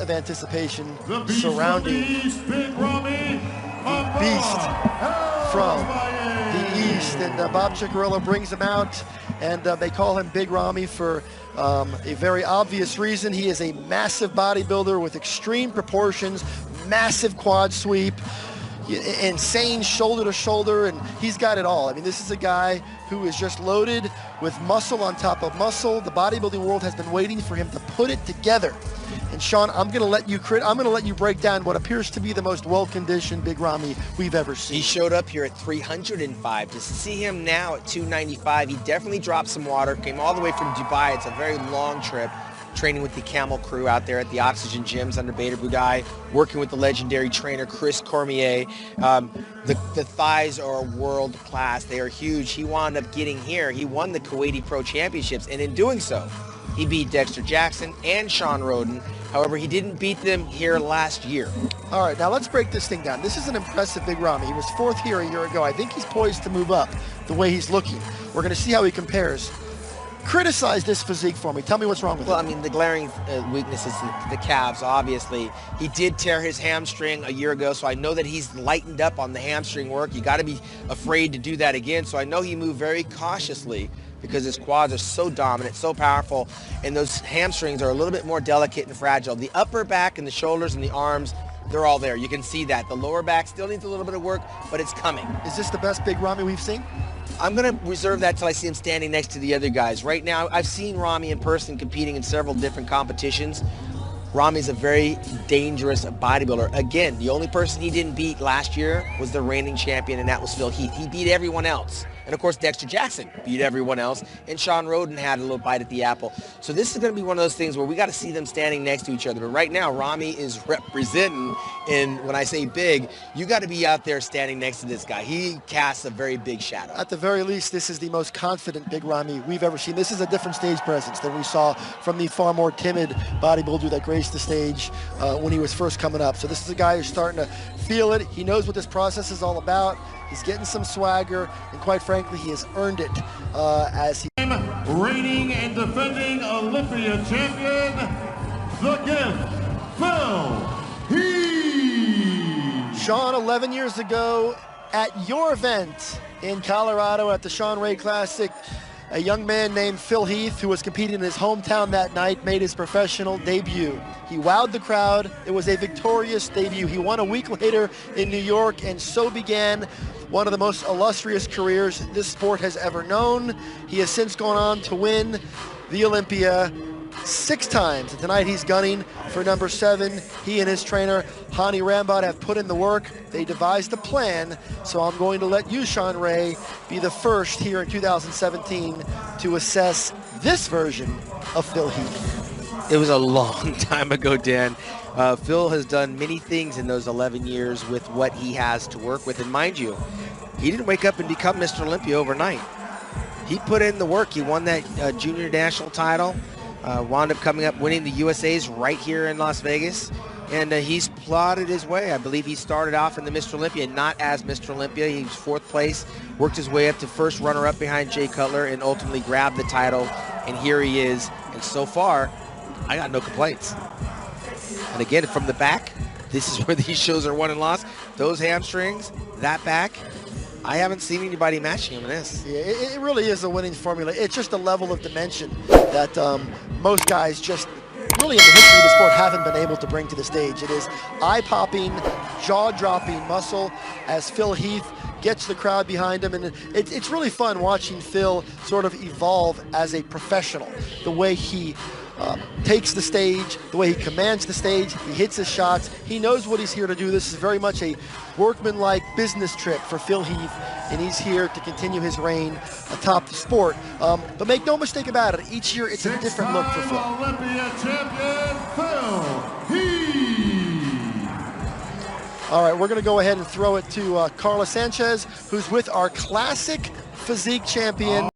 of anticipation surrounding Big Ramy, the beast from the East. And Bob Ciccarello brings him out, and they call him Big Ramy for a very obvious reason. He is a massive bodybuilder with extreme proportions, massive quad sweep, insane shoulder to shoulder, and he's got it all. I mean, this is a guy who is just loaded with muscle on top of muscle. The bodybuilding world has been waiting for him to put it together. And Sean, I'm going to let you break down what appears to be the most well-conditioned Big Ramy we've ever seen. He showed up here at 305. To see him now at 295, he definitely dropped some water. Came all the way from Dubai. It's a very long trip. Training with the Camel crew out there at the Oxygen gyms under Bader Budai, working with the legendary trainer Chris Cormier. The thighs are world class. They are huge. He wound up getting here. He won the Kuwaiti Pro Championships, and in doing so, he beat Dexter Jackson and Sean Roden. However, he didn't beat them here last year. All right, now let's break this thing down. This is an impressive Big Ramy. He was 4th here a year ago. I think he's poised to move up the way he's looking. We're going to see how he compares. Criticize this physique for me. Tell me what's wrong with it. Well, I mean, the glaring weakness is the calves, obviously. He did tear his hamstring a year ago, so I know that he's lightened up on the hamstring work. You got to be afraid to do that again. So I know he moved very cautiously because his quads are so dominant, so powerful, and those hamstrings are a little bit more delicate and fragile. The upper back and the shoulders and the arms, they're all there. You can see that. The lower back still needs a little bit of work, but it's coming. Is this the best Big Ramy we've seen? I'm going to reserve that till I see him standing next to the other guys. Right now, I've seen Ramy in person competing in several different competitions. Ramy's a very dangerous bodybuilder. Again, the only person he didn't beat last year was the reigning champion, and that was Phil Heath. He beat everyone else. And of course, Dexter Jackson beat everyone else, and Sean Roden had a little bite at the apple. So this is going to be one of those things where we got to see them standing next to each other. But right now, Ramy is representing, and when I say big, you got to be out there standing next to this guy. He casts a very big shadow. At the very least, this is the most confident Big Ramy we've ever seen. This is a different stage presence than we saw from the far more timid bodybuilder that graced the stage when he was first coming up. So this is a guy who's starting to feel it. He knows what this process is all about. He's getting some swagger, and quite frankly, he has earned it as he... Reigning and defending Olympia champion, the gift, Phil Heath. Sean, 11 years ago, at your event in Colorado at the Sean Ray Classic, a young man named Phil Heath, who was competing in his hometown that night, made his professional debut. He wowed the crowd. It was a victorious debut. He won a week later in New York, and so began one of the most illustrious careers this sport has ever known. He has since gone on to win the Olympia 6 times, and tonight he's gunning for number 7. He and his trainer, Hani Rambod, have put in the work. They devised a plan, so I'm going to let you, Sean Ray, be the first here in 2017 to assess this version of Phil Heath. It was a long time ago, Dan. Phil has done many things in those 11 years with what he has to work with. And mind you, he didn't wake up and become Mr. Olympia overnight. He put in the work. He won that junior national title, wound up coming up winning the USA's right here in Las Vegas. And he's plotted his way. I believe he started off in the Mr. Olympia, not as Mr. Olympia. He was 4th place, worked his way up to first runner-up behind Jay Cutler, and ultimately grabbed the title. And here he is. And so far, I got no complaints. And again, from the back, this is where these shows are won and lost. Those hamstrings, that back, I haven't seen anybody matching him in this. Yeah, it really is a winning formula. It's just a level of dimension that most guys just really in the history of the sport haven't been able to bring to the stage. It is eye-popping, jaw-dropping muscle as Phil Heath gets the crowd behind him, and it's really fun watching Phil sort of evolve as a professional. The way he takes the stage, the way he commands the stage, he hits his shots. He knows what he's here to do. This is very much a workmanlike business trip for Phil Heath, and he's here to continue his reign atop the sport. But make no mistake about it, each year it's a different look for Phil. Olympia champion, Phil Heath. All right, we're going to go ahead and throw it to Carla Sanchez, who's with our classic physique champion,